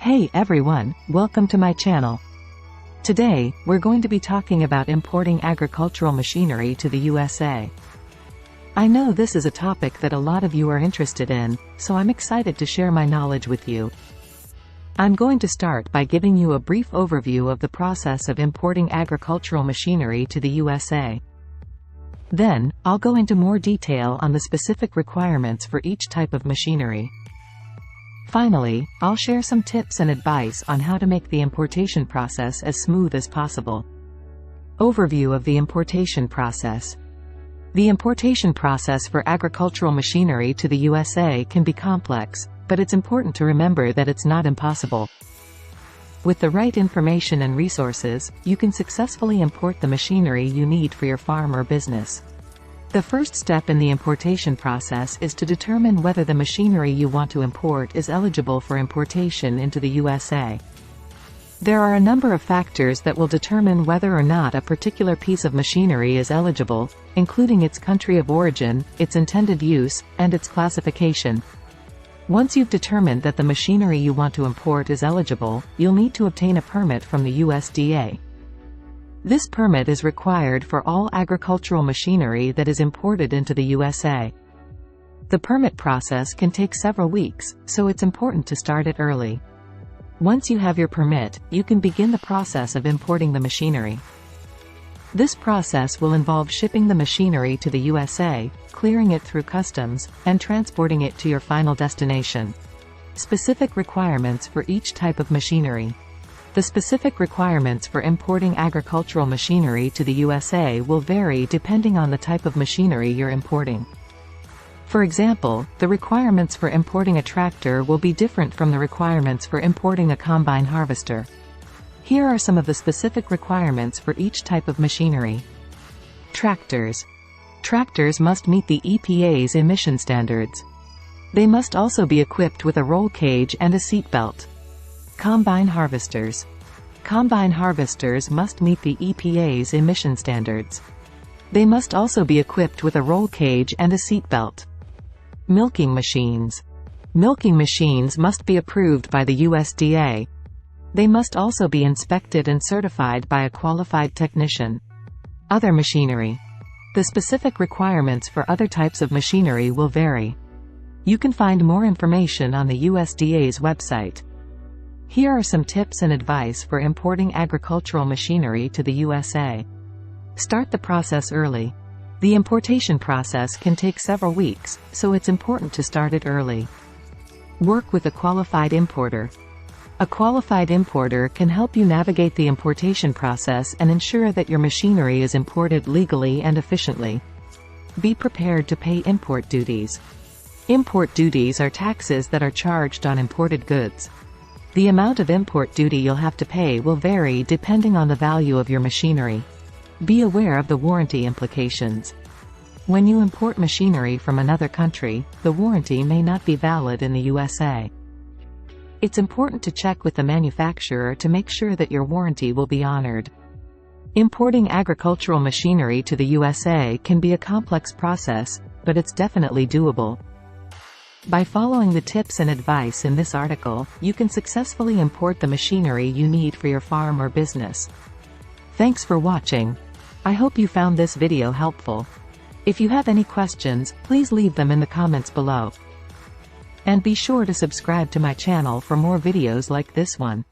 Hey everyone, welcome to my channel. Today, we're going to be talking about importing agricultural machinery to the USA. I know this is a topic that a lot of you are interested in, so I'm excited to share my knowledge with you. I'm going to start by giving you a brief overview of the process of importing agricultural machinery to the USA. Then, I'll go into more detail on the specific requirements for each type of machinery. Finally, I'll share some tips and advice on how to make the importation process as smooth as possible. Overview of the importation process. The importation process for agricultural machinery to the USA can be complex, but it's important to remember that it's not impossible. With the right information and resources, you can successfully import the machinery you need for your farm or business. The first step in the importation process is to determine whether the machinery you want to import is eligible for importation into the USA. There are a number of factors that will determine whether or not a particular piece of machinery is eligible, including its country of origin, its intended use, and its classification. Once you've determined that the machinery you want to import is eligible, you'll need to obtain a permit from the USDA. This permit is required for all agricultural machinery that is imported into the USA. The permit process can take several weeks, so it's important to start it early. Once you have your permit, you can begin the process of importing the machinery. This process will involve shipping the machinery to the USA, clearing it through customs, and transporting it to your final destination. Specific requirements for each type of machinery. The specific requirements for importing agricultural machinery to the USA will vary depending on the type of machinery you're importing. For example, the requirements for importing a tractor will be different from the requirements for importing a combine harvester. Here are some of the specific requirements for each type of machinery. Tractors. Tractors must meet the EPA's emission standards. They must also be equipped with a roll cage and a seat belt. Combine harvesters. Combine harvesters must meet the EPA's emission standards. They must also be equipped with a roll cage and a seat belt. Milking machines. Milking machines must be approved by the USDA. They must also be inspected and certified by a qualified technician. Other machinery. The specific requirements for other types of machinery will vary. You can find more information on the USDA's website. Here are some tips and advice for importing agricultural machinery to the USA. Start the process early. The importation process can take several weeks, so it's important to start it early. Work with a qualified importer. A qualified importer can help you navigate the importation process and ensure that your machinery is imported legally and efficiently. Be prepared to pay import duties. Import duties are taxes that are charged on imported goods. The amount of import duty you'll have to pay will vary depending on the value of your machinery. Be aware of the warranty implications. When you import machinery from another country, the warranty may not be valid in the USA. It's important to check with the manufacturer to make sure that your warranty will be honored. Importing agricultural machinery to the USA can be a complex process, but it's definitely doable. By following the tips and advice in this article, you can successfully import the machinery you need for your farm or business. Thanks for watching. I hope you found this video helpful. If you have any questions, please leave them in the comments below. And be sure to subscribe to my channel for more videos like this one.